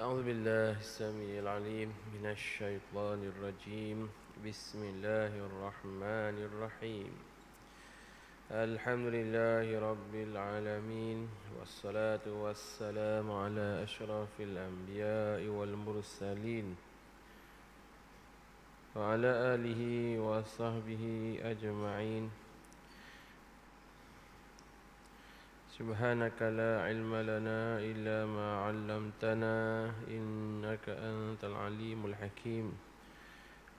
أعوذ بالله السميع العليم من الشيطان الرجيم. بسم الله الرحمن الرحيم. الحمد لله رب العالمين، والصلاة والسلام على أشرف الأنبياء والمرسلين وعلى آله وصحبه أجمعين. سبحانك لا علم لنا إلا ما علمتنا إنك أنت العليم الحكيم.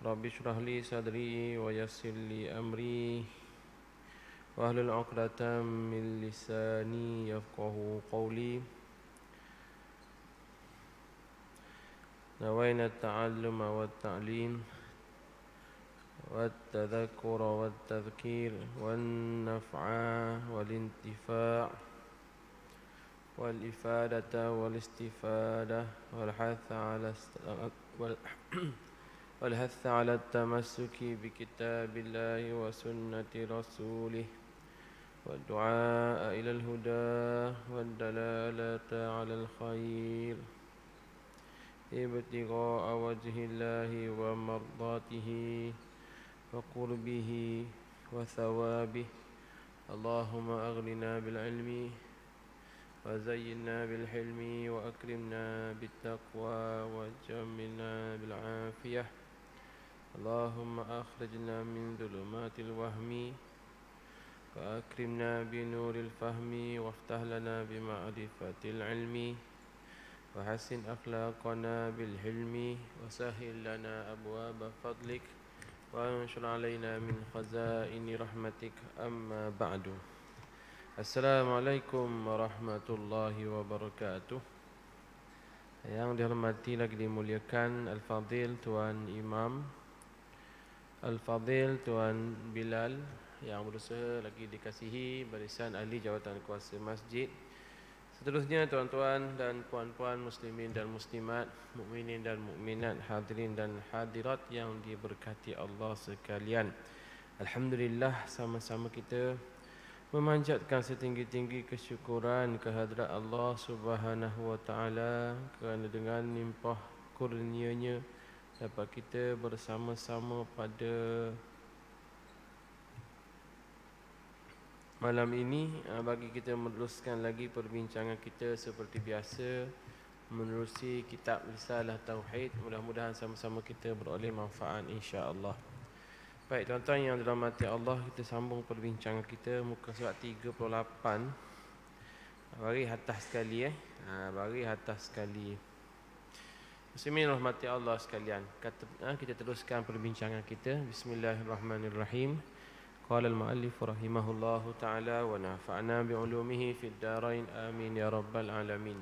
رب اشرح لي صدري ويسر لي أمري واحلل عقدة من لساني يفقهوا قولي. نوينا التعلم والتعليم والتذكر والتذكير والنفع والانتفاع والإفادة والاستفادة والحث على التمسك بكتاب الله وسنة رسوله والدعاء إلى الهدى والدلالة على الخير ابتغاء وجه الله ومرضاته وقربه وثوابه. اللهم أغننا بالعلم وزينا بالحلم وأكرمنا بالتقوى وجملنا بالعافية. اللهم أخرجنا من ظلمات الوهم وأكرمنا بنور الفهم وافتح لنا بمعرفة العلم وحسن أخلاقنا بالحلم وسهل لنا أبواب فضلك وانشر علينا من خزائن رحمتك. أما بعد. Assalamualaikum warahmatullahi wabarakatuh. Yang dihormati lagi dimuliakan Al-Fadhil Tuan Imam, Al-Fadhil Tuan Bilal, yang berusaha lagi dikasihi barisan ahli jawatan kuasa masjid. Seterusnya tuan-tuan dan puan-puan muslimin dan muslimat, mukminin dan mukminat, hadirin dan hadirat yang diberkati Allah sekalian. Alhamdulillah, sama-sama kita memanjatkan setinggi-tinggi kesyukuran kehadrat Allah Subhanahu wa taala kerana dengan limpah kurnia-Nya dapat kita bersama-sama pada malam ini bagi kita meneruskan lagi perbincangan kita seperti biasa menerusi kitab Risalah Tauhid. Mudah-mudahan sama-sama kita beroleh manfaat insya-Allah. Baik tuan-tuan yang dirahmati Allah, kita sambung perbincangan kita muka surat 38. Baris atas sekali baris atas sekali. Muslimin rahmati Allah sekalian. Kita teruskan perbincangan kita. Bismillahirrahmanirrahim. Qala al-muallif rahimahullahu taala wa nafa'na bi 'ulumihi fid darain amin ya rabbal alamin.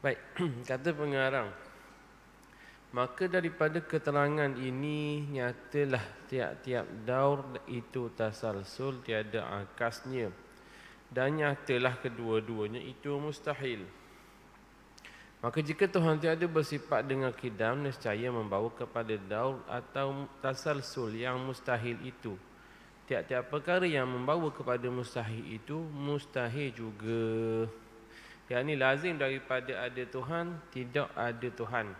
Baik, kata pengarang, maka daripada keterangan ini nyatalah tiap-tiap daur itu tasalsul, tiada akasnya, dan nyatalah kedua-duanya itu mustahil. Maka jika Tuhan tiada bersifat dengan qidam, nescaya membawa kepada daur atau tasalsul yang mustahil itu. Tiap-tiap perkara yang membawa kepada mustahil itu mustahil juga. Yang ini lazim daripada ada Tuhan, tidak ada Tuhan.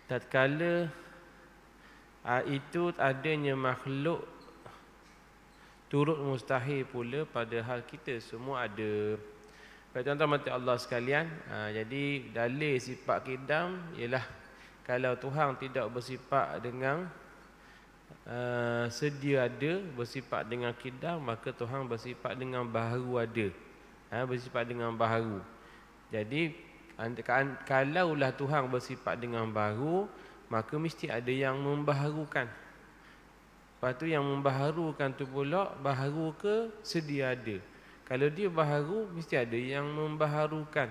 Tatkala itu adanya makhluk, turut mustahil pula padahal kita semua ada. Baik tuan-tuan mati Allah sekalian, jadi dalil sifat qidam ialah kalau Tuhan tidak bersifat dengan sedia ada, bersifat dengan qidam, maka Tuhan bersifat dengan baharu ada. Bersifat dengan baharu. Jadi kalaulah Tuhan bersifat dengan baharu, maka mesti ada yang membaharukan. Lepas tu yang membaharukan tu pula baharu ke sedia ada. Kalau dia baharu, mesti ada yang membaharukan.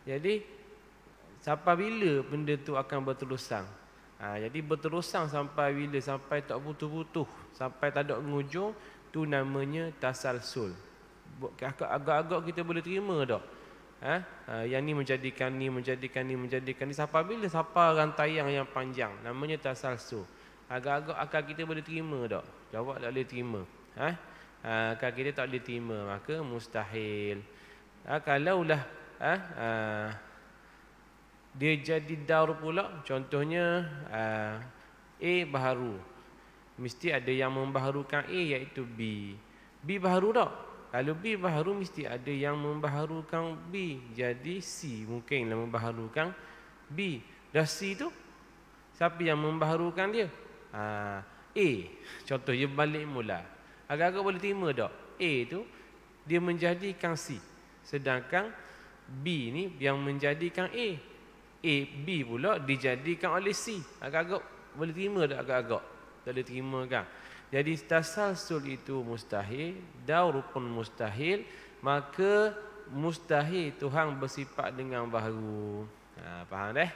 Jadi sampai bila benda tu akan berterusan? Jadi berterusan sampai bila? Sampai tak putus-putus, sampai tak ada pengujung, tu namanya tasalsul. Agak-agak kita boleh terima tak? Yang ni menjadikan ni, menjadikan ni, menjadikan ni. Sampai bila? Sampai rantaian yang panjang. Namanya tasalsul. Agak-agak akal kita boleh terima tak? Jawab tak boleh terima. akal kita tak boleh terima, maka mustahil. Kalaulah dia jadi daur pula, contohnya A baharu, mesti ada yang membaharukan A iaitu B. B baharu tak? Kalau B baharu mesti ada yang membaharukan B, jadi C mungkinlah membaharukan B. Dah C tu siapa yang membaharukan dia? A. Contoh dia balik mula. Agak-agak boleh terima tak? A tu dia menjadikan C, sedangkan B ni yang menjadikan A. B pula dijadikan oleh C. Agak-agak boleh terima tak? Agak-agak tak boleh terima kan? Jadi tasalsul itu mustahil, daur pun mustahil, maka mustahil Tuhan bersifat dengan baharu. Faham dah?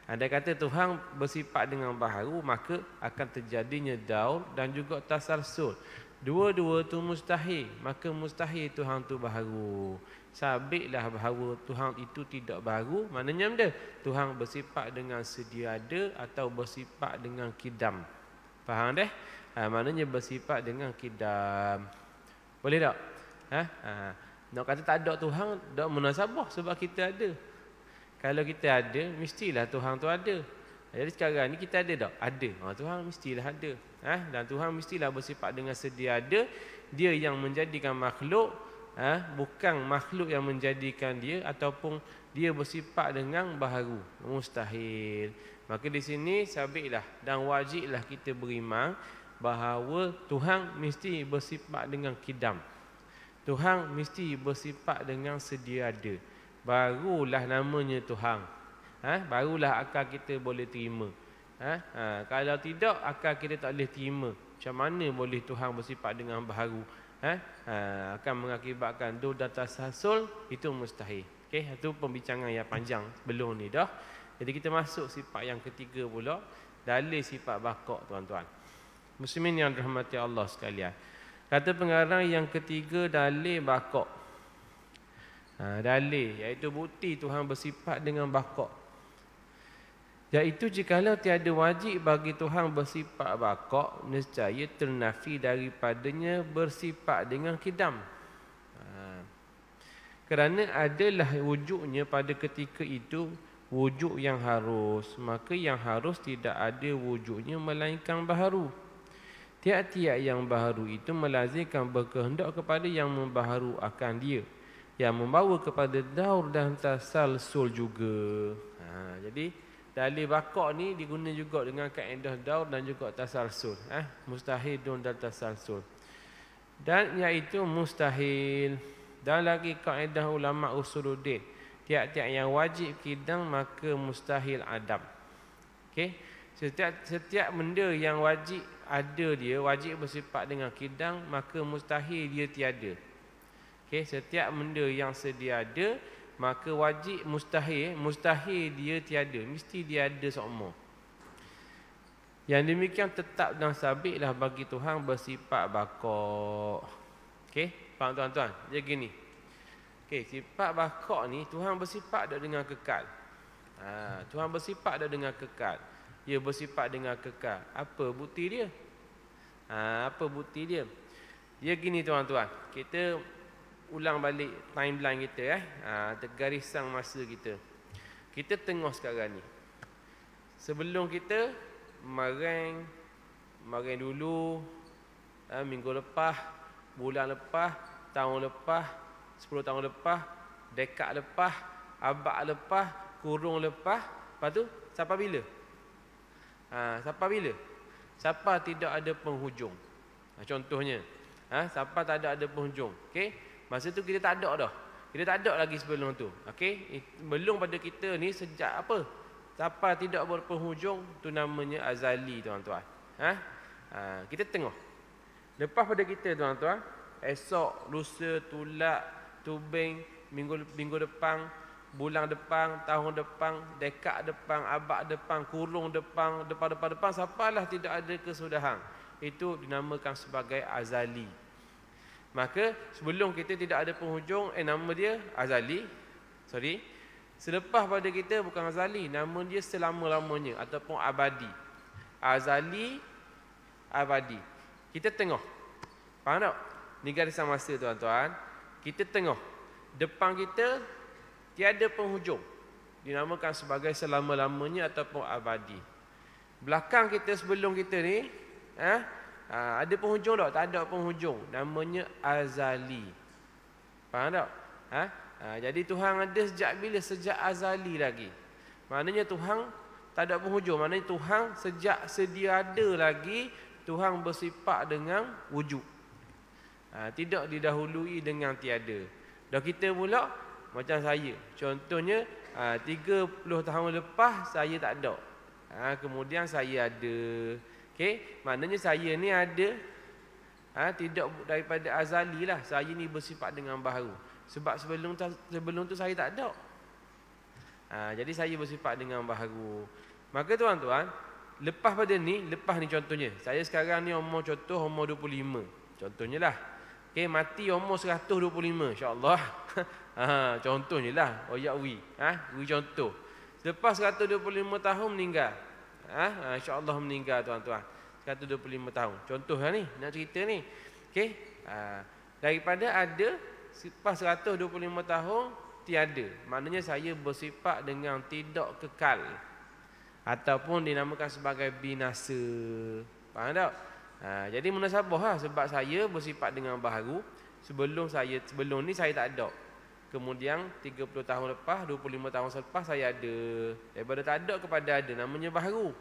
Ada kata Tuhan bersifat dengan baharu, maka akan terjadinya daur dan juga tasalsul. Dua-dua tu mustahil, maka mustahil Tuhan tu baharu. Sabitlah bahawa Tuhan itu tidak baharu, maknanya benda Tuhan bersifat dengan sedia ada atau bersifat dengan kidam. Faham dah? Maknanya bersifat dengan kidam. Boleh tak? Nak kata tak ada Tuhan, tak munasabah sebab kita ada. Kalau kita ada, mestilah Tuhan tu ada. Jadi sekarang ni kita ada tak? Ada. Tuhan mestilah ada. Dan Tuhan mestilah bersifat dengan sedia ada. Dia yang menjadikan makhluk, bukan makhluk yang menjadikan dia, ataupun dia bersifat dengan baharu. Mustahil. Maka di sini sabitlah dan wajiblah kita beriman bahawa Tuhan mesti bersifat dengan kidam. Tuhan mesti bersifat dengan sedia ada. Barulah namanya Tuhan. Barulah akal kita boleh terima. Kalau tidak, akal kita tak boleh terima. Macam mana boleh Tuhan bersifat dengan baharu? Akan mengakibatkan dur dan tasalsul, itu mustahil. Okey, itu pembincangan yang panjang sebelum ni dah. Jadi kita masuk sifat yang ketiga pula, dalil sifat baqa', tuan-tuan. Muslimin yang dirahmati Allah sekalian. Kata pengarang yang ketiga, dalil baqa'. Dalil iaitu bukti Tuhan bersifat dengan baqa', iaitu jikalau tiada wajib bagi Tuhan bersifat baqa', nescaya ternafi daripadanya bersifat dengan kidam. Kerana adalah wujudnya pada ketika itu wujud yang harus, maka yang harus tidak ada wujudnya melainkan baharu. Tiap-tiap yang baharu itu melazimkan berkehendak kepada yang membaharu akan dia, yang membawa kepada daur dan tasalsul juga. Jadi dalil baqa' ni diguna juga dengan kaedah daur dan juga tasalsul. Mustahil dan tasalsul. Dan iaitu mustahil. Dan lagi kaedah ulama usuluddin, tiap-tiap yang wajib kidam maka mustahil adam. Okey, setiap benda yang wajib ada dia, wajib bersifat dengan kidam, maka mustahil dia tiada. Okey, setiap benda yang sedia ada, maka wajib mustahil dia tiada, mesti dia ada semua. Yang demikian tetap dan sabitlah bagi Tuhan bersifat baqa'. Okey, faham tuan-tuan? Dia gini. Okey, sifat baqa' ni Tuhan bersifat dak dengan kekal. Tuhan bersifat dak dengan kekal. Dia bersifat dengan kekal. Apa bukti dia? Apa bukti dia? Dia gini tuan-tuan. Kita ulang balik timeline kita garisan masa kita. Kita tengah sekarang ni. Sebelum kita marang dulu, minggu lepas, bulan lepas, tahun lepas, 10 tahun lepas, dekad lepas, abad lepas, kurung lepas, lepas tu sampai bila? Sampai bila? Sampai tidak ada penghujung. Contohnya, sampai tak ada penghujung. Okey? Masa tu kita tak ada dah. Kita tak ada lagi sebelum tu. Okey? Belum pada kita ni sejak apa? Sampai tidak berpenghujung, tu namanya azali tuan-tuan. Kita tengok. Lepas pada kita tuan-tuan, esok, lusa, tulak, tubing, minggu depan, bulan depan, tahun depan, dekad depan, abad depan, kurung depan, depan, sampailah tidak ada kesudahan. Itu dinamakan sebagai azali. Maka sebelum kita tidak ada penghujung, nama dia azali. Selepas pada kita bukan azali, nama dia selama-lamanya ataupun abadi. Azali, abadi. Kita tengok. Faham tak? Ni garisan masa tuan-tuan. Kita tengok. Depan kita tiada penghujung. Dinamakan sebagai selama-lamanya ataupun abadi. Belakang kita sebelum kita ni, ada penghujung tak? Tak ada penghujung. Namanya azali. Faham tak? Jadi Tuhan ada sejak bila? Sejak azali lagi. Maknanya Tuhan tak ada penghujung. Maknanya Tuhan sejak sedia ada lagi, Tuhan bersifat dengan wujud. Tidak didahului dengan tiada. Dah kita pula macam saya. Contohnya 30 tahun lepas saya tak ada. Kemudian saya ada. Okey, maknanya saya ni ada tidak daripada azali lah. Saya ni bersifat dengan baharu. Sebab sebelum tu saya tak ada. Jadi saya bersifat dengan baharu. Maka tuan-tuan, lepas ni contohnya. Saya sekarang ni umur 25. Contohnya lah. Okey, mati umur 125 insya-Allah. Contohnya lah, wi contoh. Lepas 125 tahun meninggal. Insya-Allah meninggal tuan-tuan. 125 tahun. Contoh lah ni, nak cerita ni. Okey. Daripada ada lepas 125 tahun tiada. Maknanya saya bersifat dengan tidak kekal. Ataupun dinamakan sebagai binasa. Faham tak? Jadi munasabah lah, sebab saya bersifat dengan baharu. Sebelum ni saya tak ada. Kemudian 30 tahun lepas, 25 tahun selepas saya ada. Daripada tak ada kepada ada, namanya baharu.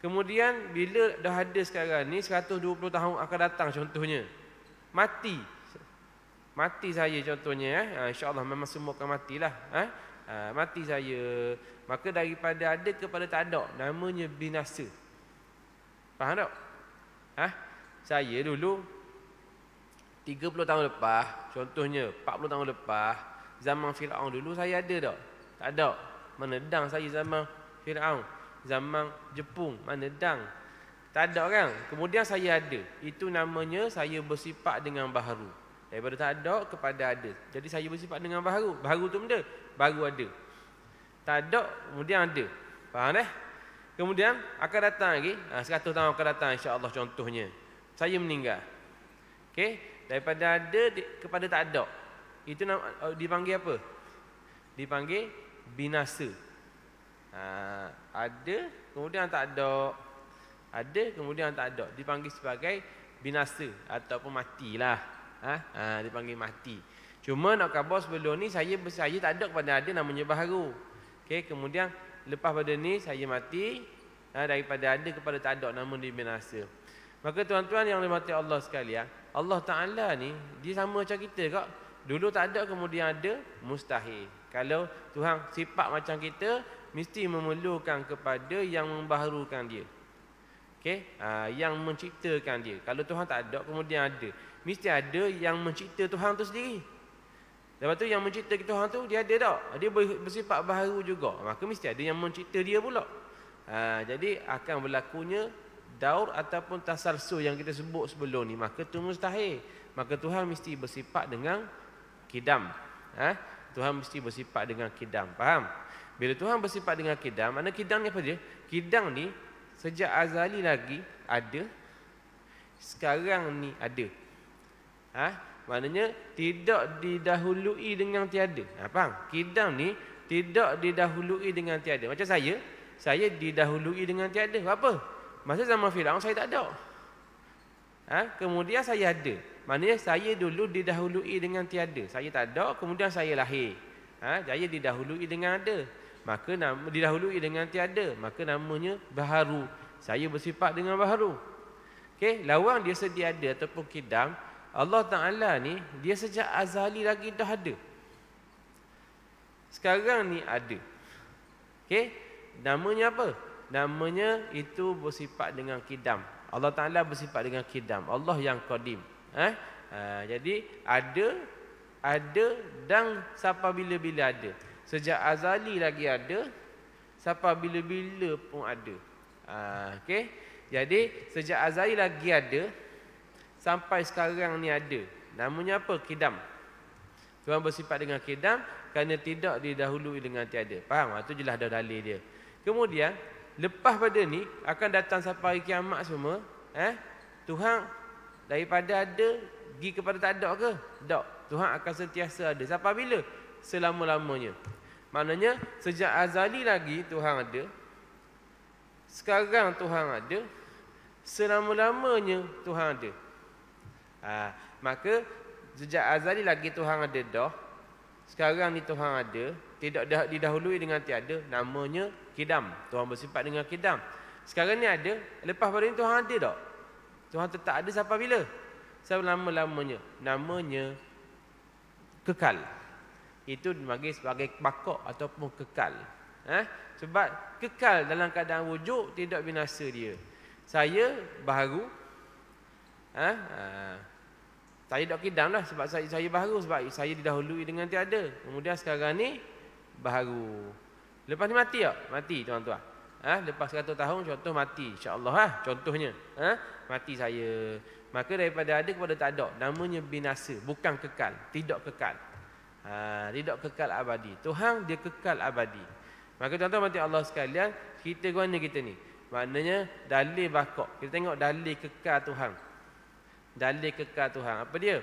Kemudian bila dah ada sekarang ni, 120 tahun akan datang contohnya. Mati saya contohnya. InsyaAllah memang semua akan matilah. Mati saya. Maka daripada ada kepada tak ada, namanya binasa. Faham tak? Saya dulu 30 tahun lepas, contohnya 40 tahun lepas, zaman Firaun dulu saya ada tak? Tak ada. Mana dang saya zaman Firaun, zaman Jepun, mana dang? Tak ada kan? Kemudian saya ada. Itu namanya saya bersifat dengan baharu. Daripada tak ada kepada ada. Jadi saya bersifat dengan baharu. Baharu tu benda, baru ada. Tak ada, kemudian ada. Faham dah? Kemudian akan datang lagi 100 tahun akan datang insya-Allah contohnya. Saya meninggal. Okey, daripada ada kepada tak ada. Itu dipanggil apa? Dipanggil binasa. Ada kemudian tak ada. Ada kemudian tak ada. Dipanggil sebagai binasa ataupun matilah. Dipanggil mati. Cuma nak khabar sebelum ni saya tak ada kepada ada, namanya baharu. Okey, kemudian lepas pada ni saya mati, daripada ada kepada tak ada, nama dia binasa. Maka tuan-tuan yang dirahmati Allah sekalian, Allah Ta'ala ni dia sama macam kita kak. Dulu tak ada kemudian ada, mustahil. Kalau Tuhan sifat macam kita, mesti memerlukan kepada yang membaharukan dia. Okey, yang menciptakan dia. Kalau Tuhan tak ada kemudian ada, mesti ada yang mencipta Tuhan tu sendiri. Lepas tu yang mencipta Tuhan tu dia ada tak? Dia bersifat baharu juga. Maka mesti ada yang mencipta dia pula. Jadi akan berlakunya daur ataupun tasalsul yang kita sebut sebelum ni. Maka tu mustahil. Maka Tuhan mesti bersifat dengan kidam. Tuhan mesti bersifat dengan kidam. Faham? Bila Tuhan bersifat dengan kidam, mana kidam ni apa dia? Kidam ni sejak azali lagi ada. Sekarang ni ada. Maknanya tidak didahului dengan tiada. Faham? Kidam ni tidak didahului dengan tiada. Macam saya didahului dengan tiada. Apa? Masa zaman Firaun saya tak ada. Kemudian saya ada. Maknanya saya dulu didahului dengan tiada. Saya tak ada, kemudian saya lahir. Saya didahului dengan ada. Maka didahului dengan tiada. Maka namanya baharu. Saya bersifat dengan baharu. Okey, lawang dia sedia ada ataupun kidam. Allah Ta'ala ni, dia sejak azali lagi dah ada. Sekarang ni ada. Okey, namanya apa? Namanya itu bersifat dengan kidam. Allah Ta'ala bersifat dengan kidam. Allah yang qadim. Jadi ada dan sampai bila-bila ada. Sejak azali lagi ada, sampai bila-bila pun ada. Okey, jadi sejak azali lagi ada, sampai sekarang ni ada. Namanya apa? Kidam. Tuhan bersifat dengan kidam kerana tidak didahului dengan tiada. Faham? Itu jelas dah dalil dia. Kemudian lepas pada ni akan datang sampai hari kiamat semua. Tuhan daripada ada Pergi kepada tak ada ke? Tak. Tuhan akan sentiasa ada. Sampai bila? Selama-lamanya. Maknanya sejak azali lagi Tuhan ada. Sekarang Tuhan ada. Selama-lamanya Tuhan ada. Maka sejak azali lagi Tuhan ada dah. Sekarang ni Tuhan ada, tidak didahului dengan tiada, namanya kidam. Tuhan bersifat dengan kidam. Sekarang ni ada, lepas pada ni Tuhan ada tak? Tuhan tetap ada sampai bila? Selama-lamanya. Namanya kekal. Itu dipanggil sebagai bakok ataupun kekal. Sebab kekal dalam keadaan wujud, tidak binasa dia. Saya baru, saya tak kidam lah sebab saya baru, sebab saya didahului dengan tiada. Kemudian sekarang ni baru. Lepas ni mati tak? Mati tuan-tuan. Lepas 100 tahun contoh mati, insya-Allah contohnya. Mati saya. Maka daripada ada kepada tak ada, namanya binasa, bukan kekal, tidak kekal. Tidak kekal abadi. Tuhan dia kekal abadi. Maka tuan-tuan mati Allah sekalian, kita guna kita ni. Maknanya dalil bakok. Kita tengok dalil kekal Tuhan. Dalil kekal Tuhan. Apa dia?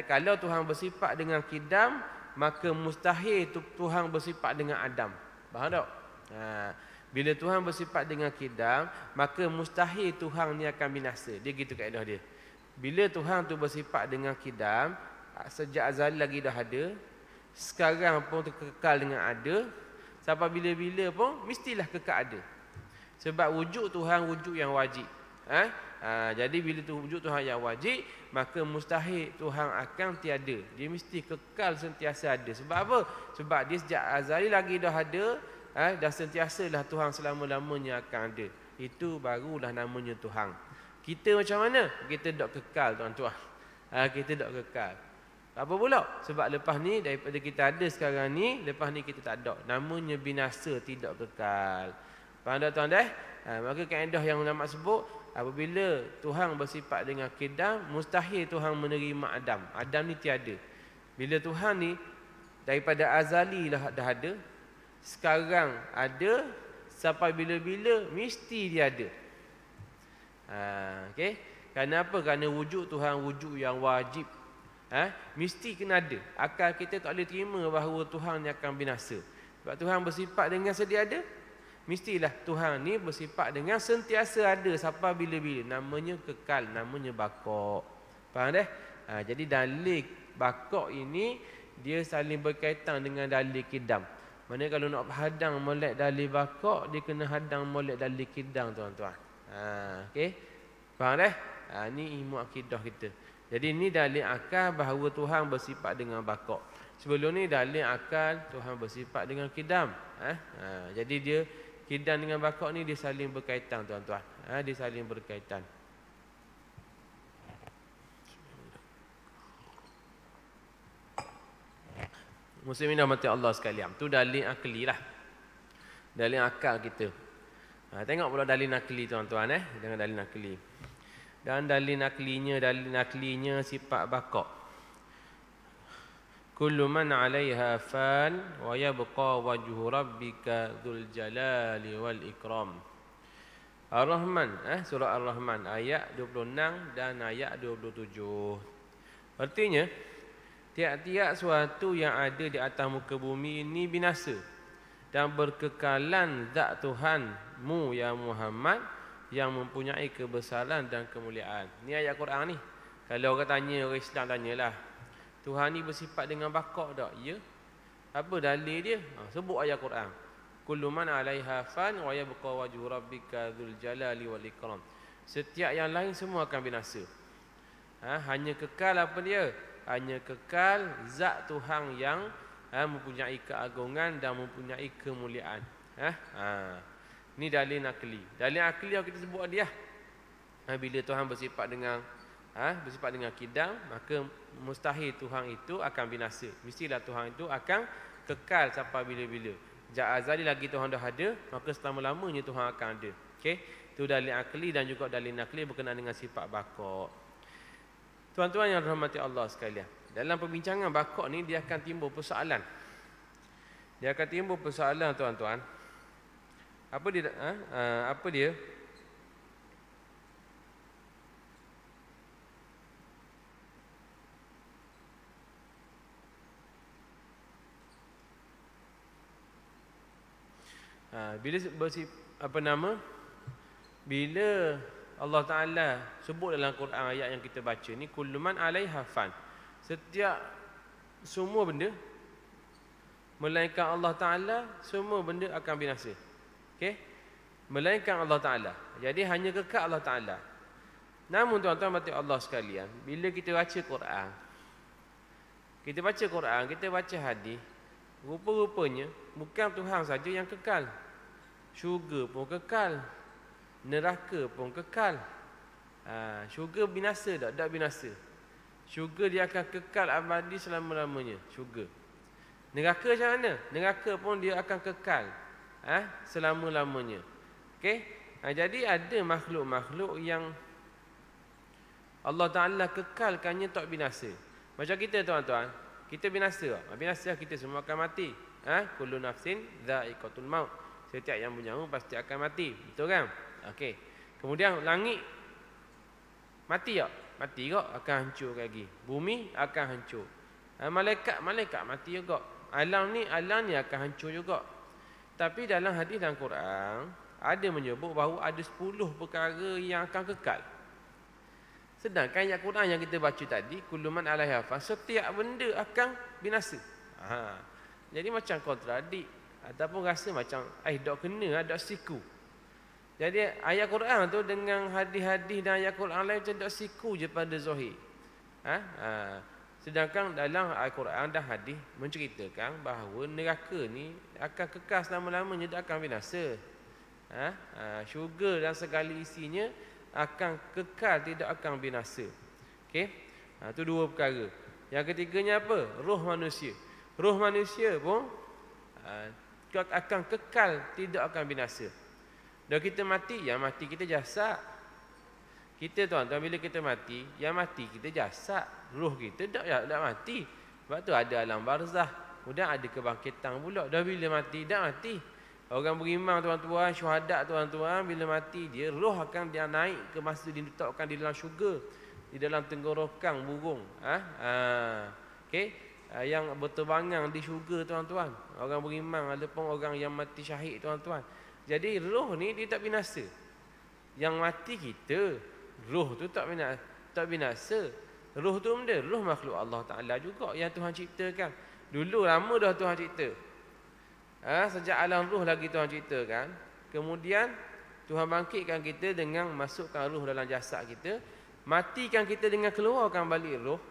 Kalau Tuhan bersifat dengan kidam, maka mustahil Tuhan bersifat dengan adam. Faham tak? Bila Tuhan bersifat dengan kidam, maka mustahil Tuhan ni akan binasa. Dia gitu kaedah dia. Bila Tuhan tu bersifat dengan kidam, sejak azali lagi dah ada, sekarang pun kekal dengan ada, sampai bila-bila pun mestilah kekal ada. Sebab wujud Tuhan wujud yang wajib. Jadi bila tu wujud Tuhan yang wajib, maka mustahil Tuhan akan tiada. Dia mesti kekal sentiasa ada. Sebab apa? Sebab dia sejak azali lagi dah ada, dah sentiasalah Tuhan selama-lamanya akan ada. Itu barulah namanya Tuhan. Kita macam mana? Kita tak kekal tuan-tuan. Kita tak kekal. Apa pula? Sebab lepas ni daripada kita ada sekarang ni, lepas ni kita tak ada. Namanya binasa, tidak kekal. Faham tak tuan dah? Maka kaedah yang ulama sebut, apabila Tuhan bersifat dengan kidam, mustahil Tuhan menerima Adam. Adam ni tiada. Bila Tuhan ni daripada azali dah ada, sekarang ada, sampai bila-bila mesti dia ada. Okey. Kerana apa? Kerana wujud Tuhan wujud yang wajib. Mesti kena ada. Akal kita tak boleh terima bahawa Tuhan ni akan binasa. Sebab Tuhan bersifat dengan sedia ada, mestilah Tuhan ni bersifat dengan sentiasa ada sampai bila-bila. Namanya kekal, namanya bakok. Faham dah? Jadi dalil bakok ini dia saling berkaitan dengan dalil kidam. Maksudnya kalau nak hadang molek dalil bakok, dia kena hadang molek dalil kidam tuan-tuan. Okey. Faham dah? Ni ilmu akidah kita. Jadi ini dalil akal bahawa Tuhan bersifat dengan bakok. Sebelum ni dalil akal Tuhan bersifat dengan kidam. Jadi dia kidam dengan bakok ni dia saling berkaitan tuan-tuan. Dia saling berkaitan. Muslimin rahmati Allah sekalian. Tu dalil akli lah. Dalil akal kita. Tengok pula dalil nakli tuan-tuan dengan dalil nakli. Dan dalil naklinya sifat bakok. Kullu man 'alaiha fan wa yabqa wajhu rabbika dzul jalali wal ikram. Ar-Rahman, surah Ar-Rahman ayat 26 dan ayat 27. Artinya tiap-tiap suatu yang ada di atas muka bumi ini binasa dan berkekalan zat Tuhanmu ya Muhammad yang mempunyai kebesaran dan kemuliaan. Ni ayat Quran ni. Kalau orang tanya, orang Islam tanyalah, Tuhan ni bersifat dengan bakok tak? Ya. Apa dalil dia? Sebut ayat Quran. Kullu man 'alaiha fan wa yabqa wajhu rabbika dzul jalali wal ikram. Setiap yang lain semua akan binasa. Hanya kekal apa dia? Hanya kekal zat Tuhan yang mempunyai keagungan dan mempunyai kemuliaan. Ini dalil akli. Dalil akli yang kita sebut dia. Bila Tuhan bersifat dengan kidam, maka mustahil Tuhan itu akan binasa. Mestilah Tuhan itu akan kekal sampai bila-bila. Sejak azali lagi Tuhan dah ada, maka selama-lamanya Tuhan akan ada. Okey, itu dalil akli dan juga dalil nakli berkenaan dengan sifat bakok. Tuan-tuan yang dirahmati Allah sekalian, dalam perbincangan bakok ni dia akan timbul persoalan. Dia akan timbul persoalan tuan-tuan. Apa dia? Apa dia? Bila bila Allah Ta'ala sebut dalam Quran ayat yang kita baca ni, kullu man 'alaiha fan, setiap semua benda melainkan Allah Ta'ala, semua benda akan binasa. Okey, melainkan Allah Ta'ala, jadi hanya kekal Allah Ta'ala. Namun tuan-tuan mati Allah sekalian, bila kita baca Quran, kita baca hadis, rupa-rupanya bukan Tuhan saja yang kekal. Syurga pun kekal, neraka pun kekal. Syurga binasa tak? Tak binasa. Syurga dia akan kekal abadi selama-lamanya. Syurga. Neraka macam mana? Neraka pun dia akan kekal selama-lamanya. Okey? Jadi ada makhluk-makhluk yang Allah Ta'ala kekalkannya tak binasa. Macam kita tuan-tuan, kita binasa. Binasa kita semua akan mati. Kullu nafsin dha'iqatul maut. Setiap yang bernyawa pasti akan mati. Betul kan? Okey. Kemudian langit mati tak? Mati tak? Akan hancur lagi. Bumi akan hancur. Malaikat mati juga. Alam ni akan hancur juga. Tapi dalam hadis dan Quran ada menyebut bahawa ada 10 perkara yang akan kekal. Sedangkan ayat Quran yang kita baca tadi, kullu man 'alaiha fan, setiap benda akan binasa. Jadi macam kontradik ataupun rasa macam tak kena, ada siku. Jadi ayat Quran tu dengan hadis-hadis dan ayat Quran lain macam tak siku je pada zahir. Sedangkan dalam Al-Quran dan hadis menceritakan bahawa neraka ni akan kekal selama-lamanya, tak akan binasa. Syurga dan segala isinya akan kekal, tidak akan binasa. Okey? Itu dua perkara. Yang ketiganya apa? Roh manusia. Roh manusia pun akan kekal, tidak akan binasa. Dan kita mati, yang mati kita jasad. Kita tuan-tuan bila kita mati, yang mati kita jasad. Roh kita tak mati. Sebab tu ada alam barzah. Kemudian ada kebangkitan pula. Dah bila mati, dah mati. Orang beriman tuan-tuan, syuhada tuan-tuan, bila mati dia, roh akan dia naik ke masa diletakkan di dalam syurga, di dalam tenggorokan burung. Okey, yang berterbangan di syurga tuan-tuan. Orang beriman ataupun orang yang mati syahid tuan-tuan. Jadi roh ni dia tak binasa. Yang mati kita, roh tu tak binasa. Roh tu benda, roh makhluk Allah Ta'ala juga yang Tuhan ciptakan. Dulu lama dah Tuhan cipta. Sejak alam roh lagi Tuhan ciptakan. Kemudian Tuhan bangkitkan kita dengan masukkan roh dalam jasad kita. Matikan kita dengan keluarkan balik roh.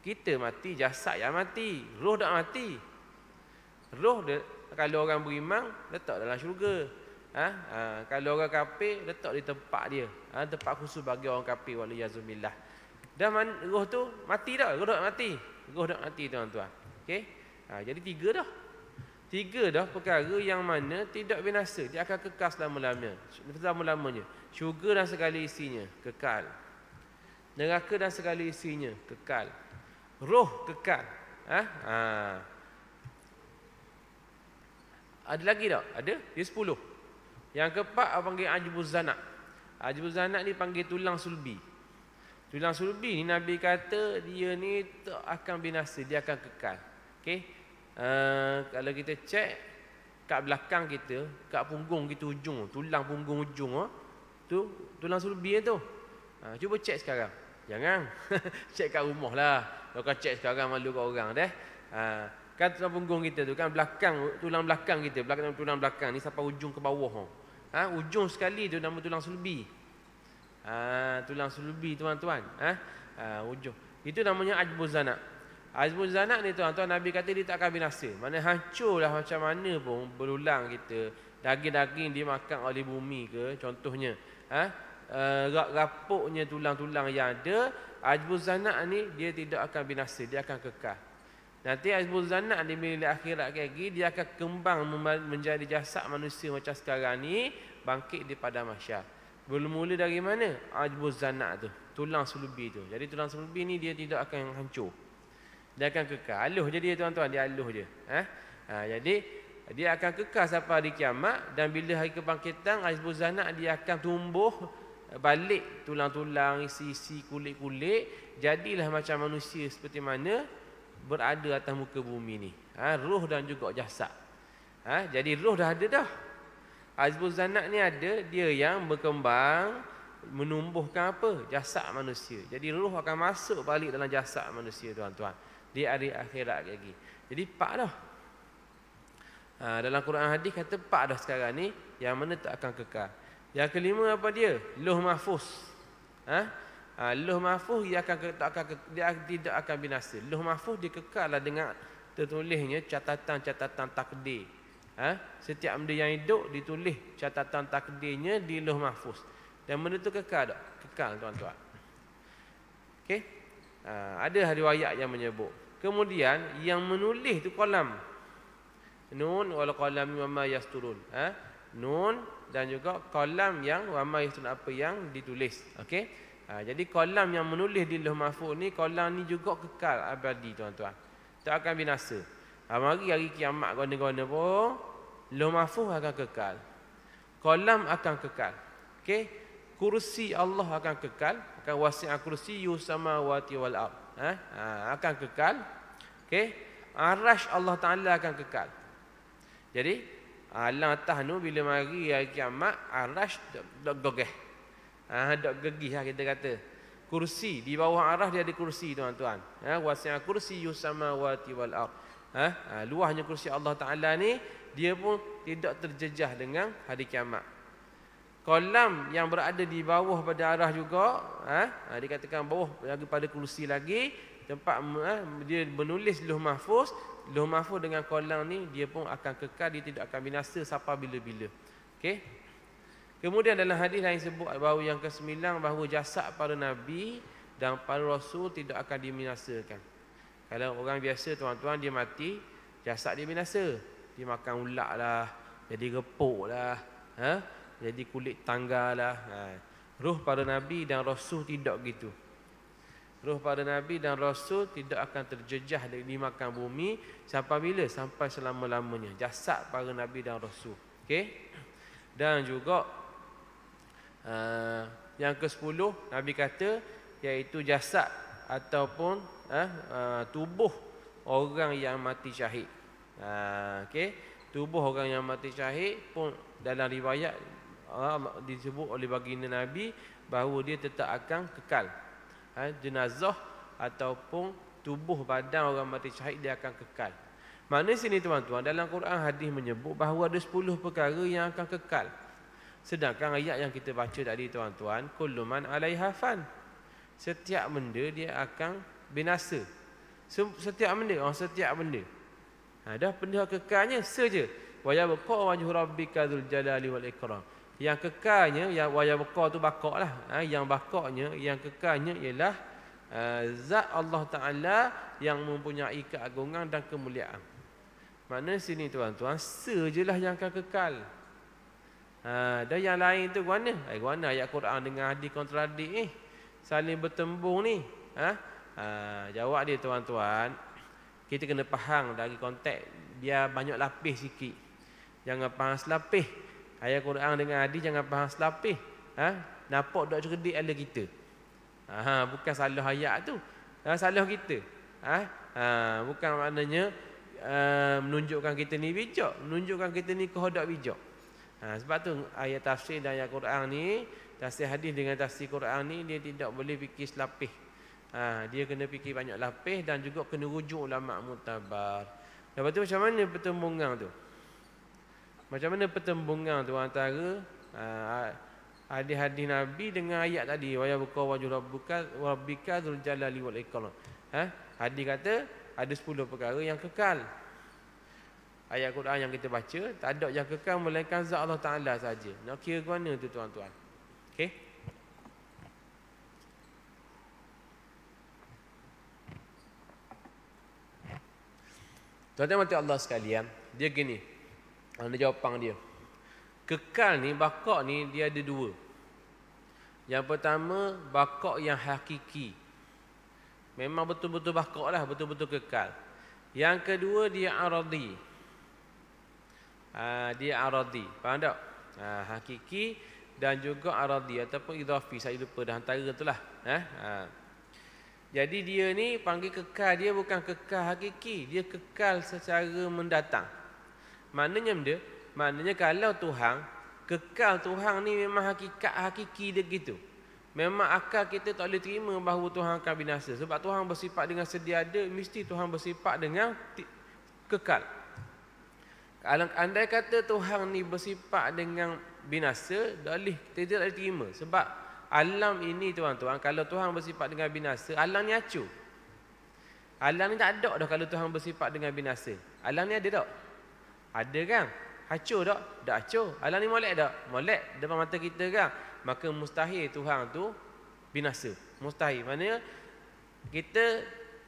Kita mati, jasad yang mati. Roh tak mati. Roh dia, kalau orang beriman letak dalam syurga. Kalau orang kafir letak di tempat dia. Tempat khusus bagi orang kafir, waliyazumillah. Dan roh tu mati tak? Roh tak mati. Roh tak mati tuan-tuan. Okey? Jadi tiga dah perkara yang mana tidak binasa, dia akan kekal selama-lamanya. Syurga dan segala isinya kekal. Neraka dan segala isinya kekal. Roh kekal. Ada lagi tak? Ada? Dia 10. Yang keempat panggil ajbuz zanak. Ajbuz zanak ni panggil tulang sulbi. Tulang sulbi ni Nabi kata dia ni tak akan binasa, dia akan kekal. Okey? Kalau kita cek kat belakang kita, kat punggung kita ujung, tulang punggung ujung tu tulang sulbi tu. Cuba cek sekarang. Jangan cek kat rumah lah. Kalau kau cek sekarang malu kat orang dah. Kan tulang punggung kita tu kan belakang, tulang belakang kita, tulang belakang ni sampai ujung ke bawah. Ujung sekali tu nama tulang sulbi. Tulang sulbi tuan-tuan. Ujung. Itu namanya ajbuz zanak. Ajbuz zanak ni tuan-tuan, Nabi kata dia tak akan binasa. Mana hancurlah macam mana pun berulang kita. Daging-daging dimakan oleh bumi ke contohnya. Rapuknya tulang-tulang yang ada, ajbuz zanak ni dia tidak akan binasa, dia akan kekal. Nanti ajbuz zanak di milik akhirat lagi, dia akan kembang menjadi jasad manusia macam sekarang ni, bangkit di padang mahsyar. Bermula dari mana? Ajbuz zanak tu, tulang sulbi tu. Jadi tulang sulbi ni dia tidak akan hancur. Dia akan kekal. Aluh je dia tuan-tuan, dia aluh je. Jadi dia akan kekal sampai hari kiamat, dan bila hari kebangkitan ajbuz zanak dia akan tumbuh balik tulang-tulang, isi-isi kulit-kulit, jadilah macam manusia seperti mana berada atas muka bumi ni. Roh dan juga jasad. Jadi roh dah ada dah. Azbul zanat ni ada, dia yang berkembang menumbuhkan apa? Jasad manusia. Jadi roh akan masuk balik dalam jasad manusia, tuan-tuan. Di hari akhirat lagi. Jadi 4 dah. Dalam Quran hadis kata 4 dah sekarang ni, yang mana tak akan kekal. Yang kelima apa dia? Lauh mahfuz. Lauh mahfuz dia tidak akan binasa. Lauh mahfuz dikekal lah dengan tertulisnya catatan-catatan takdir. Setiap benda yang hidup ditulis catatan takdirnya di lauh mahfuz. Dan benda tu kekal tak? Kekal, tuan-tuan. Okey. Ada riwayat yang menyebut. Kemudian yang menulis tu qalam. Nun wal qalam wama yasturun. Nun dan juga qalam yang wama yasturun, apa yang ditulis. Okey. Jadi qalam yang menulis di lauh mahfuz ni, qalam ni juga kekal abadi, tuan-tuan. Tak akan binasa. Mari hari kiamat gona-gona pun lauh mahfuz akan kekal. Qalam akan kekal. Okey. Kursi Allah akan kekal, akan wasi'a kursiyyu samawati wal ard. Akan kekal. Okey. Arasy Allah Taala akan kekal. Jadi alam atas tu bila mari hari kiamat, arasy dok gogeh. Dok gegih lah kita kata. Kursi di bawah arasy dia ada kursi, tuan-tuan. Wasi'a kursiyyu samawati wal ard. Luahnya kursi Allah Taala ni, dia pun tidak terjejah dengan hari kiamat. Kolam yang berada di bawah pada arah juga, dikatakan bawah lagi pada kursi lagi, tempat dia menulis lauh mahfuz. Lauh mahfuz dengan kolam ni dia pun akan kekal, dia tidak akan binasa sampai bila-bila. Okey. Kemudian dalam hadis lain sebut bahawa yang ke-9 bahawa jasad para nabi dan para rasul tidak akan dibinasakan. Kalau orang biasa, tuan-tuan, dia mati, jasad dia binasa. Dia makan ulat lah, jadi repuk lah, jadi kulit tangga lah. Roh para nabi dan rasul tidak gitu. Roh para nabi dan rasul tidak akan terjejah di makan bumi sampai bila? Sampai selama-lamanya. Jasad para nabi dan rasul. Okey. Dan juga yang ke-10 Nabi kata, iaitu jasad ataupun tubuh orang yang mati syahid. Okey. Tubuh orang yang mati syahid pun dalam riwayat disebut oleh baginda Nabi bahawa dia tetap akan kekal. Jenazah ataupun tubuh badan orang mati syahid dia akan kekal. Maknanya sini, tuan-tuan, dalam Quran hadis menyebut bahawa ada 10 perkara yang akan kekal. Sedangkan ayat yang kita baca tadi, tuan-tuan, kullu man 'alaiha fan. Setiap benda dia akan binasa. Setiap benda. Dah benda kekalnya saja. Wa yabqa wajhu rabbika dzul jalali wal ikram. Yang kekalnya, yang wa yabqa tu baqalah. Yang baqanya, yang kekalnya ialah zat Allah Taala yang mempunyai keagungan dan kemuliaan. Makna sini, tuan-tuan, sajalah yang akan kekal. Dan yang lain tu mana? Mana ayat Quran dengan hadis kontradik ni? Saling bertembung ni. Jawab dia, tuan-tuan, kita kena faham dari konteks, biar banyak lapis sikit. Jangan faham selapis. Ayat Quran dengan hadis jangan faham selapis. Nampak tak cerdik ala kita. Bukan salah ayat tu. Salah kita. Bukan maknanya menunjukkan kita ni bijak, menunjukkan kita ni kehendak bijak. Sebab tu ayat tafsir dan ayat Quran ni, tafsir hadis dengan tafsir Quran ni, dia tidak boleh fikir selapis. Dia kena fikir banyak lapis dan juga kena rujuk ulama mutabar. Lepas tu macam mana pertembungan tu? Macam mana pertembungan tu antara hadis-hadis Nabi dengan ayat tadi, wa yabqa wajhu rabbika dzul jalali wal ikram. Hadis kata ada 10 perkara yang kekal. Ayat Quran yang kita baca tak ada yang kekal melainkan zat Allah Taala saja. Nak kira ke mana tu, tuan-tuan? Okey. Tuan-tuan mati Allah sekalian, dia gini. Ada jawapan dia. Kekal ni, baqa ni dia ada 2. Yang pertama, baqa yang hakiki. Memang betul-betul baqa lah, betul-betul kekal. Yang kedua, dia aradi. Dia aradi. Faham tak? Hakiki dan juga aradi ataupun idhafi. Saya lupa dah antara tu lah. Jadi dia ni panggil kekal, dia bukan kekal hakiki, dia kekal secara mendatang. Maknanya benda, maknanya kalau Tuhan Kekal Tuhan ni memang hakiki dia gitu. Memang akal kita tak boleh terima bahawa Tuhan akan binasa. Sebab Tuhan bersifat dengan sedia ada, mesti Tuhan bersifat dengan kekal. Andai kata Tuhan ni bersifat dengan binasa, kita tak boleh terima. Sebab alam ini tuan-tuan, kalau Tuhan bersifat dengan binasa, alam ni hancur. Alam ni tak ada dah kalau Tuhan bersifat dengan binasa. Alam ni ada tak? Ada kan? Hancur tak? Tak hancur. Alam ni molek tak? Molek depan mata kita kan? Maka mustahil Tuhan tu binasa. Mustahil. Maknanya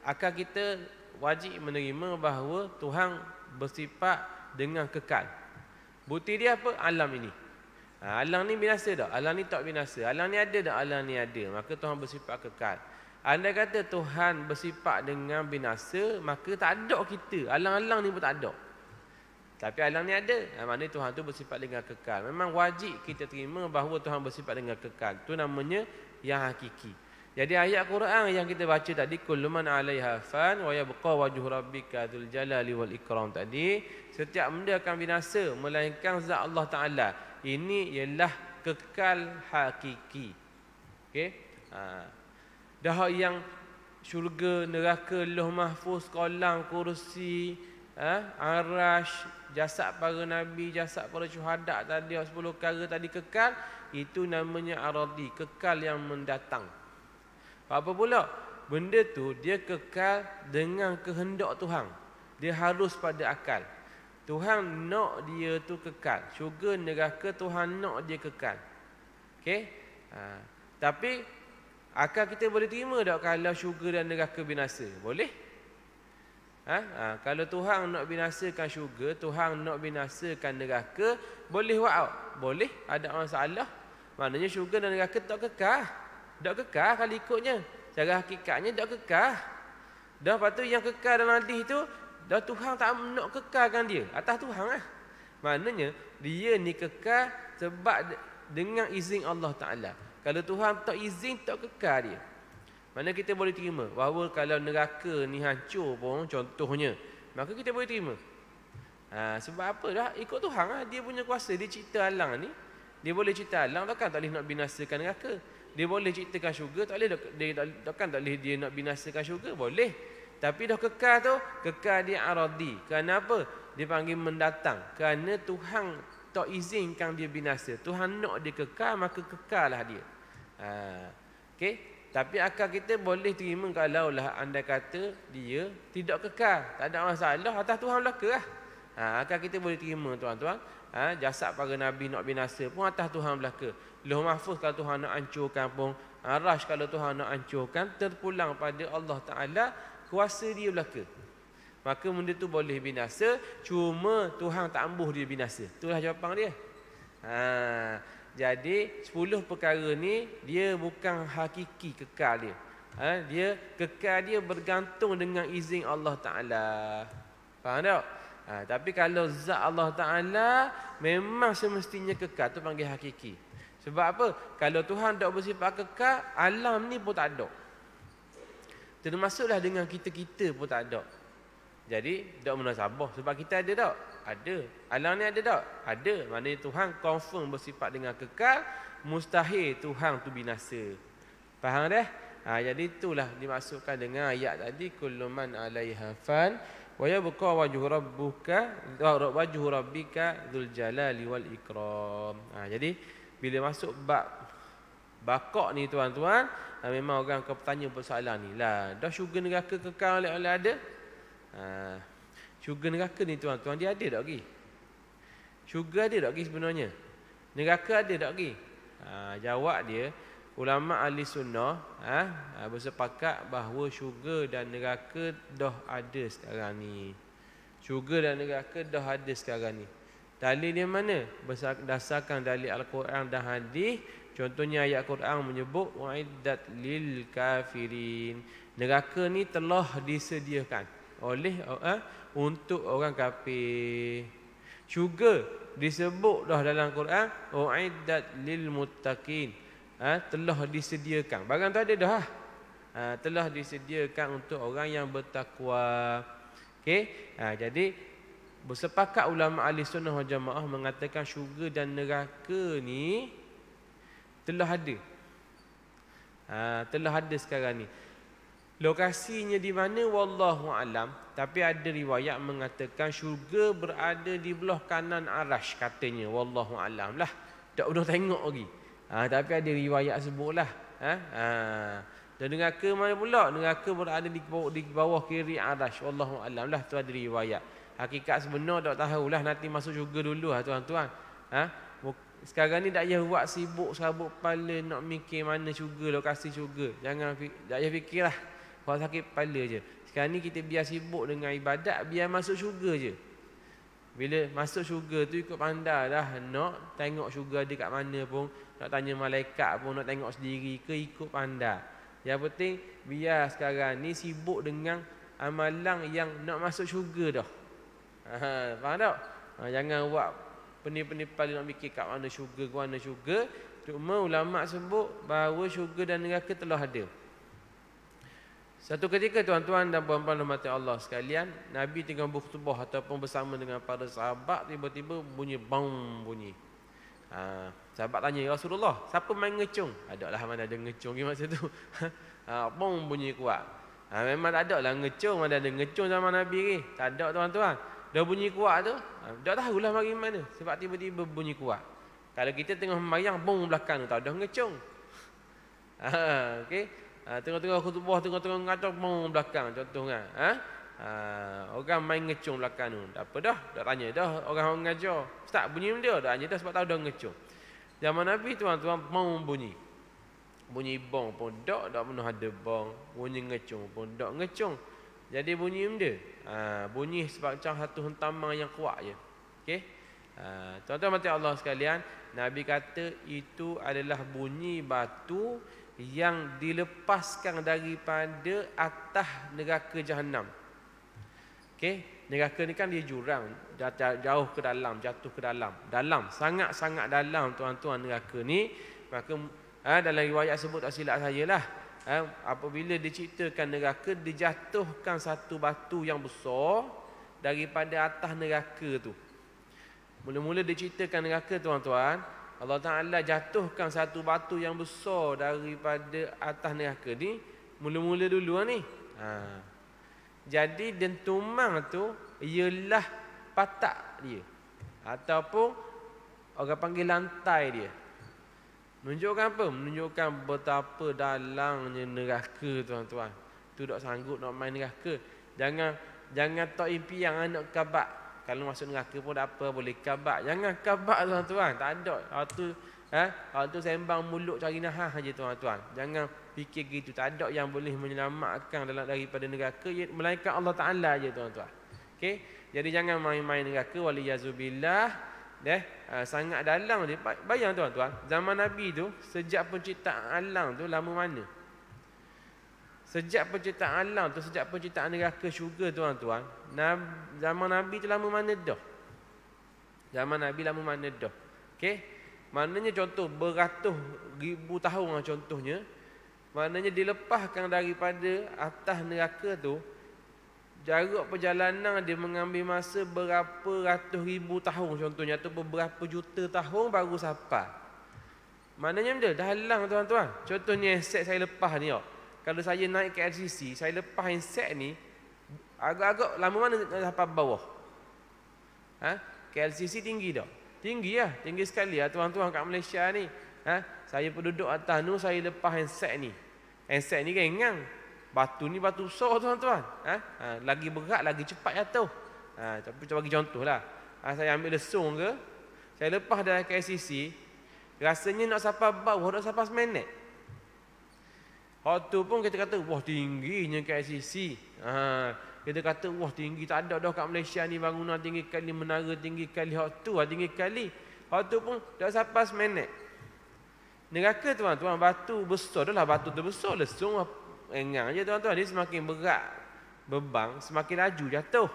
akal kita wajib menerima bahawa Tuhan bersifat dengan kekal. Bukti dia apa? Alam ini. Alam ni binasa tak? Alam ni tak binasa. Alam ni ada tak? Alam ni ada. Maka Tuhan bersifat kekal. Andai kata Tuhan bersifat dengan binasa, maka tak ada kita. Alam-alam ni pun tak ada. Tapi alam ni ada. Maknanya Tuhan tu bersifat dengan kekal. Memang wajib kita terima bahawa Tuhan bersifat dengan kekal. Itu namanya yang hakiki. Jadi ayat Quran yang kita baca tadi, kullu man 'alaiha fan wa yabqa wajhu rabbika dzul jalali wal ikram tadi, setiap benda akan binasa melainkan zat Allah Taala. Ini ialah kekal hakiki. Okey? Dah yang syurga, neraka, Lauh Mahfuz, kolam, kursi, arash, jasad para nabi, jasad para syuhada tadi, 10 perkara tadi kekal, itu namanya aradi, kekal yang mendatang. Apa pula? Benda tu dia kekal dengan kehendak Tuhan. Dia harus pada akal. Tuhan nak dia tu kekal. Syurga, neraka, Tuhan nak dia kekal. Okey? Tapi akal kita boleh terima tak kalau syurga dan neraka binasa? Boleh? Kalau Tuhan nak binasakan syurga, Tuhan nak binasakan neraka, boleh buat? Boleh, ada masalah. Maknanya syurga dan neraka tak kekal. Tak kekal kalau ikutnya. Secara hakikatnya tak kekal. Dah patut yang kekal dalam hadis tu, dah Tuhan tak nak kekalkan dia. Atas Tuhan lah. Maknanya dia ni kekal sebab dengan izin Allah Ta'ala. Kalau Tuhan tak izin, tak kekal dia. Mana kita boleh terima bahawa kalau neraka ni hancur pun contohnya, maka kita boleh terima. Sebab apa dah? Ikut Tuhan lah. Dia punya kuasa. Dia cipta alam ni. Dia boleh cipta alam. Takkan tak boleh nak binasakan neraka. Dia boleh ciptakan syurga. Takkan tak boleh dia nak binasakan syurga. Boleh. Tapi dah kekal tu, kekal dia aradi. Kenapa? Dia panggil mendatang. Kerana Tuhan tak izinkan dia binasa. Tuhan nak dia kekal, maka kekal lah dia. Okey. Tapi akal kita boleh terima kalaulah andai kata dia tidak kekal. Tak ada masalah, atas Tuhan belaka lah. Akal kita boleh terima tuan-tuan. Jasad para Nabi nak binasa pun atas Tuhan belaka. Lauh Mahfuz kalau Tuhan nak hancurkan pun, Arash kalau Tuhan nak hancurkan, terpulang pada Allah Ta'ala, kuasa dia belaka. Maka benda tu boleh binasa, cuma Tuhan tak ambuh dia binasa. Itulah jawapan dia. Jadi 10 perkara ni dia bukan hakiki kekal dia. Dia kekal dia bergantung dengan izin Allah Ta'ala. Faham tak? Tapi kalau zat Allah Ta'ala memang semestinya kekal, tu panggil hakiki. Sebab apa? Kalau Tuhan tak bersifat kekal, alam ni pun tak ada. Termasuklah dengan kita-kita pun tak ada. Jadi tak munasabah. Sebab kita ada tak? Ada. Alam ni ada tak? Ada. Maknanya Tuhan confirm bersifat dengan kekal. Mustahil Tuhan tu binasa. Faham dah? Jadi itulah dimaksudkan dengan ayat tadi, kullu man 'alaiha fan wa yabqa wajhu rabbika dzul jalali wal ikram. Jadi bila masuk bab bakok ni tuan-tuan, memang orang akan bertanya persoalan ni. Lah, dah syurga neraka kekal oleh ada? Syurga neraka ni tuan-tuan, dia ada tak lagi? Syurga ada tak lagi sebenarnya? Neraka ada tak lagi? Jawab dia, ulama ahli sunnah bersepakat bahawa syurga dan neraka dah ada sekarang ni. Syurga dan neraka dah ada sekarang ni. Dalil dia mana? Berdasarkan dalil Al-Quran dan hadis. Contohnya ayat Quran menyebut wa'iddat lil kafirin. Neraka ni telah disediakan oleh untuk orang kafir. Syurga disebut dah dalam Quran wa'iddat lil muttaqin. Telah disediakan. Barang tu ada dah. Telah disediakan untuk orang yang bertakwa. Okey. Jadi Bersepakat ulama ahli sunnah wal jamaah mengatakan syurga dan neraka ni telah ada. Telah ada sekarang ni. Lokasinya di mana wallahu alam, tapi ada riwayat mengatakan syurga berada di belah kanan arash katanya, wallahu alam lah. Tak pernah tengok lagi. Tapi ada riwayat sebutlah. Dan neraka mana pula? Neraka berada di bawah kiri arash, wallahu alam lah, tu ada riwayat. Hakikat sebenar tak tahulah, nanti masuk syurga dulu tuan-tuan. Sekarang ni tak payah buat sibuk serabut kepala nak mikir mana syurga, lokasi syurga. Tak payah fikirlah. Kalau sakit kepala je. Sekarang ni kita biar sibuk dengan ibadat, biar masuk syurga je. Bila masuk syurga tu ikut pandai dah. Nak tengok syurga ada kat mana pun, nak tanya malaikat pun, nak tengok sendiri ke, ikut pandai. Yang penting biar sekarang ni sibuk dengan amalan yang nak masuk syurga dah. Faham tak? Jangan buat pening-pening kepala nak fikir kat mana syurga, ke mana syurga. Cuma ulama sebut bahawa syurga dan neraka telah ada. Satu ketika tuan-tuan dan puan-puan rahmati Allah sekalian, Nabi tengah berkhutbah ataupun bersama dengan para sahabat, tiba-tiba bunyi bang bunyi. Sahabat tanya, ya Rasulullah, siapa main ngecung? Adalah mana ada ngecung ke masa tu. Bang bunyi kuat. Memang tak ada lah ngecung, mana ada ngecung zaman Nabi ni. Tak ada tuan-tuan. Dah bunyi kuat tu, tak tahulah mari mana. Sebab tiba-tiba bunyi kuat. Kalau kita tengah membayang, bong belakang tu, tak ada ngecung. Okey. Tengah-tengah khutbah, tengah-tengah ngacau bong belakang, contoh kan. Orang main ngecung belakang tu. Tak apa dah, tak tanya dah orang ngajar. Ustaz bunyi dia, tak tanya dah sebab tahu dah ngecung. Zaman Nabi tuan-tuan bong bunyi. Bunyi bong pun tak pernah ada bong. Bunyi ngecung pun tak ngecung. Jadi bunyi benda. Bunyi sebab macam satu hentaman yang kuat je. Okey. Tuan-tuan mati Allah sekalian, Nabi kata itu adalah bunyi batu yang dilepaskan daripada atas neraka Jahannam. Okey, neraka ni kan dia jurang, jauh ke dalam, jatuh ke dalam. Dalam, sangat-sangat dalam tuan-tuan neraka ni. Maka dalam riwayat sebut tak silap saya lah. Apabila diceritakan neraka, dijatuhkan satu batu yang besar daripada atas neraka tu. Mula-mula diceritakan neraka tuan-tuan, Allah Ta'ala jatuhkan satu batu yang besar daripada atas neraka ni. Mula-mula dulu ni. Jadi dentumang tu ialah patak dia, ataupun orang panggil lantai dia. Menunjukkan apa? Menunjukkan betapa dalamnya neraka tuan-tuan. Tu tak sanggup nak main neraka. Jangan tak impian anak kabak. Kalau masuk neraka pun tak apa, boleh kabak. Jangan kabak tuan-tuan. Tak ada. Kalau tu sembang mulut cari nahas saja tuan-tuan. Jangan fikir gitu. Tak ada yang boleh menyelamatkan daripada neraka, melainkan Allah Ta'ala je tuan-tuan. Okay? Jadi jangan main-main neraka. Waliyazubillah. Sangat dalam dia. Bayang tuan-tuan, zaman Nabi tu, sejak penciptaan alam tu lama mana? Sejak penciptaan alam tu, sejak penciptaan neraka syurga tuan-tuan, zaman Nabi tu lama mana dah? Zaman Nabi lama mana dah? Okey? Maknanya contoh beratus ribu tahun contohnya. Maknanya dilepaskan daripada atas neraka tu, jarak perjalanan dia mengambil masa berapa ratus ribu tahun contohnya, atau beberapa juta tahun baru sampai. Maknanya benda dalam tuan-tuan. Contohnya handset saya lepas ni. Kalau saya naik ke LCC, saya lepas handset ni, agak-agak lama mana nak sampai bawah? Ke LCC tinggi tak? Tinggi lah. Tinggi sekali lah tuan-tuan kat Malaysia ni. Saya duduk atas tu, saya lepas handset ni. Handset ni ringan. Batu ni batu besar tuan-tuan. Lagi berat, lagi cepat jatuh. Tapi bagi contoh lah. Saya ambil lesung ke, saya lepas dari KLCC, rasanya nak sampai bawah, nak sampai seminit. Waktu pun kita kata, wah tingginya KLCC. Kita kata, wah tinggi, tak ada dah kat Malaysia ni bangunan tinggi kali, menara tinggi kali, waktu tinggi kali. Waktu pun tak sampai seminit. Neraka tuan-tuan, batu besar dah lah, batu tu besar, lesung ringan je tuan-tuan. Dia semakin berat beban, semakin laju jatuh.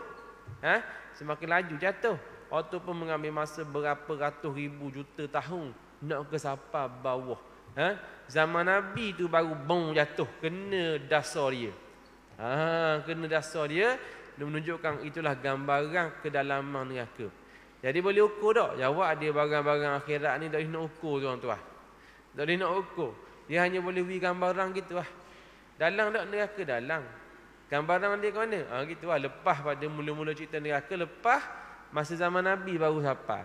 Semakin laju jatuh. Waktu pun mengambil masa berapa ratus ribu juta tahun nak ke sampai bawah. Zaman Nabi tu baru bom jatuh, kena dasar dia. Kena dasar dia. menunjukkan itulah gambaran kedalaman neraka. Jadi boleh ukur tak? Jawab dia barang-barang akhirat ni tak boleh nak ukur tuan-tuan. Tak boleh nak ukur. Dia hanya boleh beri gambaran gitu lah. Dalam tak neraka dalam. Gambaran dia ke mana? Gitu lah. Lepas pada mula-mula cerita neraka, lepas masa zaman Nabi baru sampai.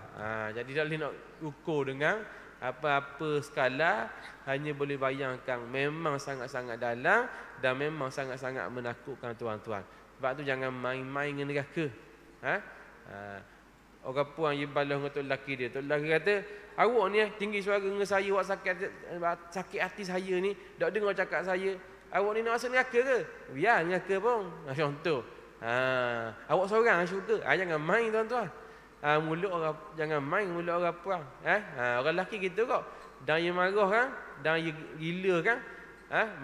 Jadi tak boleh nak ukur dengan apa-apa skala, hanya boleh bayangkan memang sangat-sangat dalam dan memang sangat-sangat menakutkan tuan-tuan. Sebab tu jangan main-main dengan neraka. Orang puan dia balas dengan tok lelaki dia. Tok lelaki kata, awak ni tinggi suara dengan saya, awak sakit hati saya ni, tak dengar cakap saya. Awak ni nak masuk neraka ke? Biar neraka pun. Contoh. Awak seorang syurga. Jangan main tuan-tuan. Mulut orang, jangan main mulut orang puan. Orang lelaki gitu kok. Dan dia marah kan, dan dia gila kan.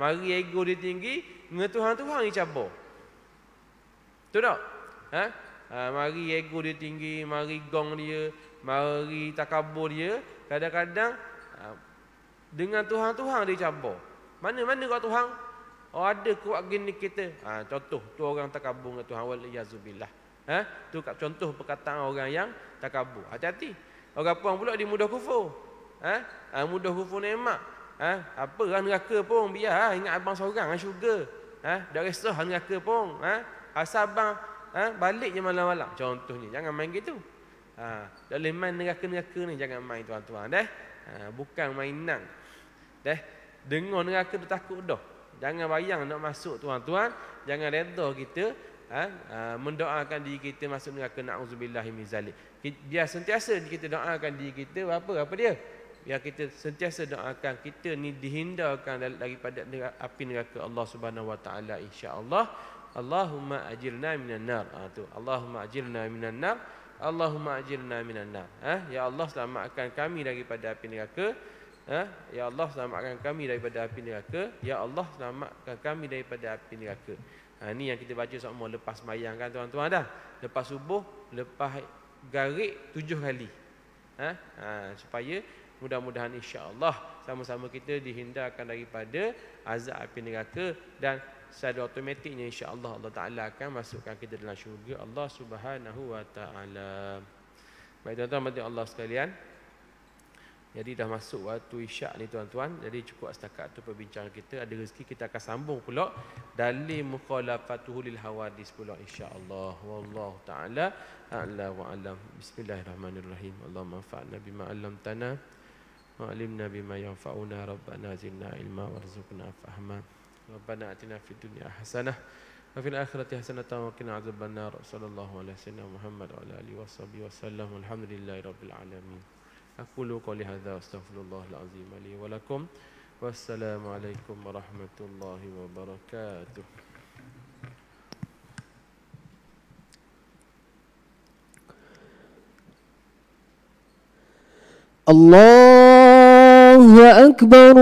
Mari ego dia tinggi, dengan Tuhan-Tuhan dia cabar. Betul tak? Mari ego dia tinggi, mari gong dia, mari takabur dia, kadang-kadang dengan Tuhan-Tuhan dia cabar. Mana-mana kau Tuhan? Ada kuat gini kita. Contoh tu orang takabur dengan Tuhan, waliyazubillah. Tu contoh perkataan orang yang takabur. Hati-hati. Orang puan pula dia mudah kufur. Mudah kufur nikmat. Apa kan neraka pun biar ingat abang seorang syurga. Dak risau neraka pun. Asal abang balik je malam-malam. Contohnya jangan main gitu. Tak boleh main neraka-neraka ni, jangan main tuan-tuan dah. Bukan mainan. Dah. Dengar neraka tu takut dah. Jangan bayang nak masuk tuan-tuan, jangan redha kita mendoakan diri kita masuk neraka, na'udzubillahi min zalik. Biar sentiasa kita doakan diri kita apa dia? Biar kita sentiasa doakan kita ni dihindarkan daripada api neraka Allah Subhanahu wa taala insya-Allah. Allahumma ajirna minan nar. Tu Allahumma ajirna minan nar. Allahumma ajirna minan nar. Ya Allah selamatkan kami daripada api neraka. Ya Allah selamatkan kami daripada api neraka. Ya Allah selamatkan kami daripada api neraka. Ni yang kita baca semua lepas sembahyang kan tuan-tuan dah. Lepas subuh, lepas garik 7 kali. Supaya mudah-mudahan insya-Allah sama-sama kita dihindarkan daripada azab api neraka, dan secara automatiknya insya-Allah Allah Taala akan masukkan kita dalam syurga Allah Subhanahu wa taala. Baik tuan-tuan Allah sekalian. Jadi dah masuk waktu isyak ni tuan-tuan. Jadi cukup setakat tu perbincangan kita. Ada rezeki kita akan sambung pula dalil mukhalafatuhu lil hawadis pula insya-Allah. Wallahu taala a'la wa alam. Bismillahirrahmanirrahim. Allahumma anfa'na bima 'allamtana wa 'allimna bima yanfa'una. Rabbana zidna ilma warzuqna fahma. Rabbana atina fid dunya hasanah wa fil akhirati hasanatan wa qina adzabannar. Sallallahu alaihi wasallam Muhammad wa ala alihi washabbihi wasallam. Alhamdulillahirabbil alamin. Aqulu qouli hadza astaghfirullahal azim li wa lakum. Wassalamu alaikum warahmatullahi wabarakatuh. Allahu akbar.